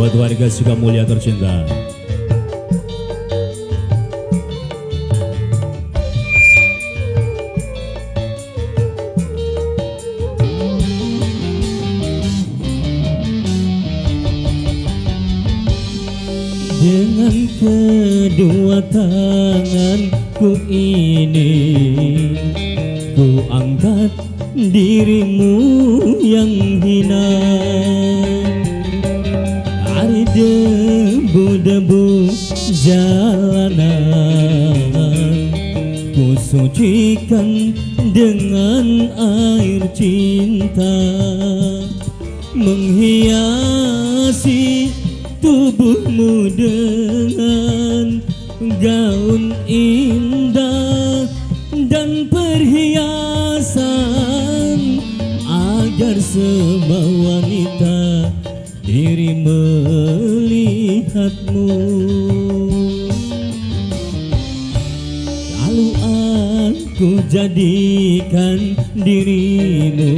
buat warga Sukamulya tercinta. Dengan kedua tanganku ini ku angkat dirimu yang hina dari debu-debu jalanan. Ku sucikan dengan air cinta, menghiasi tubuhmu dengan gaun indah dan perhiasan, agar semua wanita diri melihatmu. Lalu aku jadikan dirimu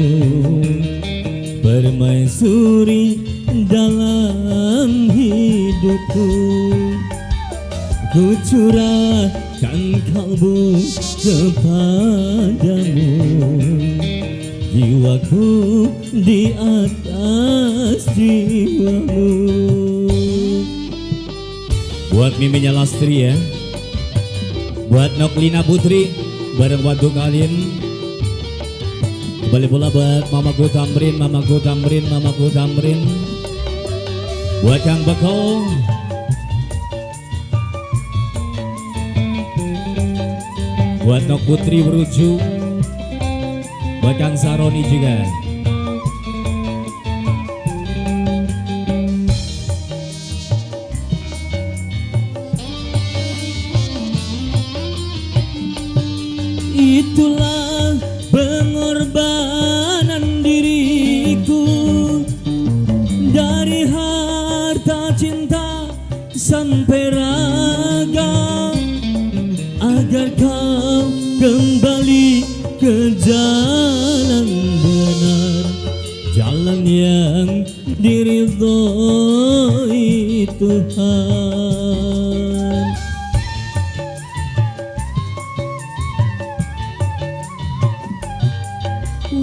permaisuri dalam hidupku. Ku curahkan kalbu kepadamu, jiwaku di atas jiwamu. Buat Miminya Lastri ya, buat Noklina Putri bareng waktu kalian. Kembali pula buat Mamaku Tamrin, Mamaku Tamrin, Mamaku Tamrin. Buat Kang Bekol, buat Nok Putri Beruju, buat Kang Saroni juga. Itulah pengorbanan diriku, dari harta cinta sampai raga, agar kau kembali ke jalan benar, jalan yang diridhoi Tuhan.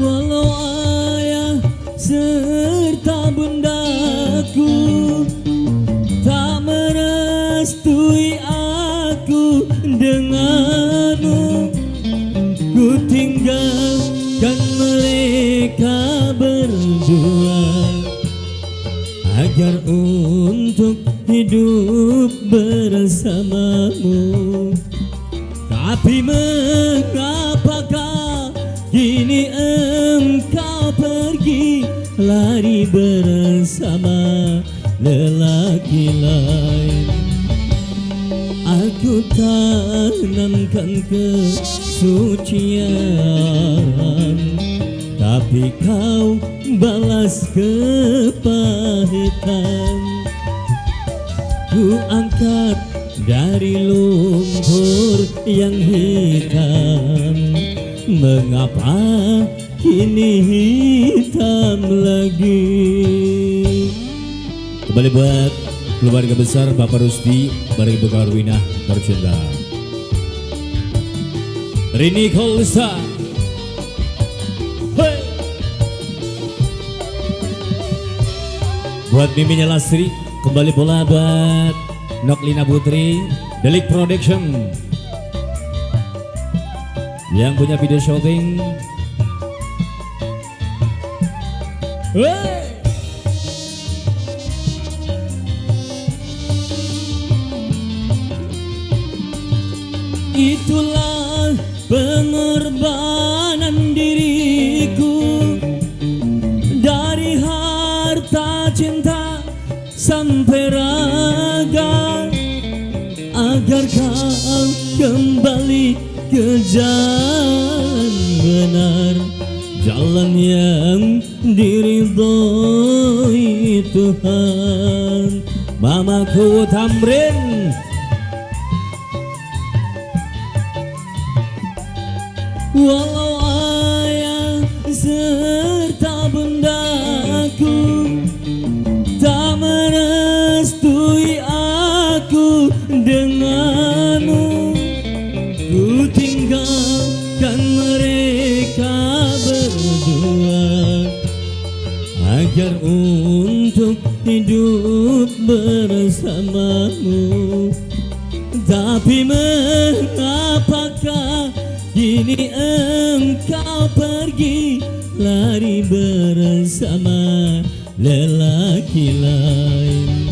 Walau ayah serta bundaku tak merestui aku denganmu, ku tinggalkan mereka berdua, agar untuk hidup bersamamu. Tapi mengapakah kini engkau pergi, lari bersama lelaki lain? Aku tanamkan kesucian, tapi kau balas kepahitan. Ku angkat dari lumpur yang hitam, mengapa kini hitam lagi? Kembali buat keluarga besar Bapak Rusdi bareng Ibu Karwina tercinta. Rini Kolsa, hey! Buat Miminya Lastri, kembali pula buat Noklina Putri, Delik Production yang punya video shooting. Hey! Itulah pengorbanan diriku, dari harta cinta sampai raga, agar kau kembali ke jalan benar, jalan yang diridhoi Tuhan. Mamaku Tamrin, walau ayah serta bundaku tak merestui agar untuk hidup bersamamu. Tapi mengapakah kini engkau pergi lari bersama lelaki lain?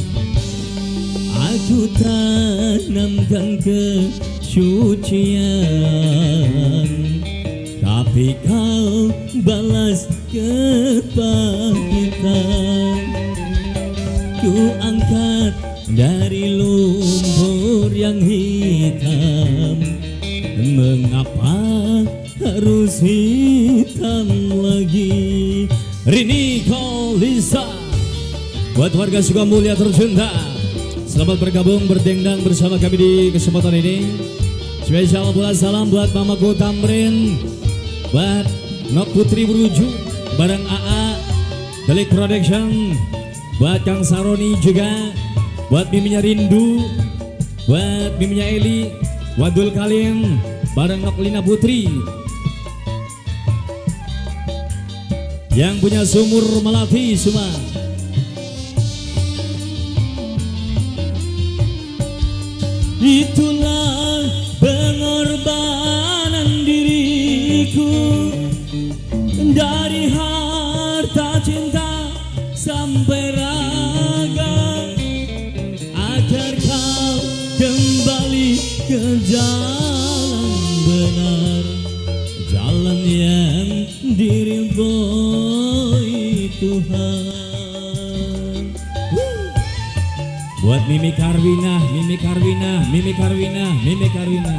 Aku tanamkan kesucian, tapi kau balas kepahitan. Ku angkat dari lumpur yang hitam, mengapa harus hitam lagi? Rini Kolisa, buat warga Sukamulya tercinta, selamat bergabung berdendang bersama kami di kesempatan ini. Spesial pula salam buat mamaku Tamrin, buat Nok Putri Beruju bareng AA Delik Production, buat Kang Saroni juga, buat miminya Rindu, buat miminya Eli, Wadul Kalim bareng Nok Lina Putri, yang punya Sumur Melati semua. Itulah pengorbanan diriku, dari harta cinta sampai raga, agar kau kembali ke jalan benar, jalan yang diridhoi Tuhan. Buat Mimi Karwina, Mimi Karwina, Mimi Karwina, Mimi Karwina.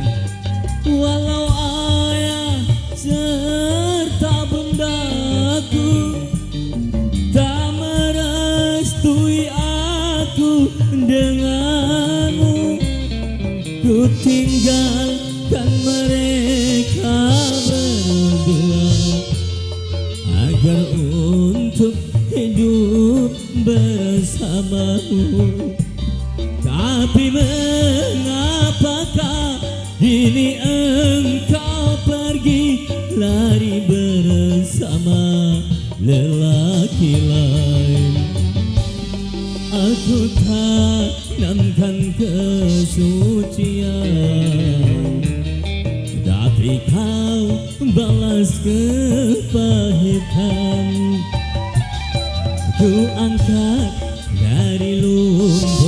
Walau ayah serta bundaku tak merestui aku denganmu, ku tinggalkan mereka berdua agar untuk hidup bersamamu. Tapi mengapakah kini engkau pergi lari bersama lelaki lain? Aku tanamkan kesucian, tapi kau balas kepahitan. Ku angkat dari lumpur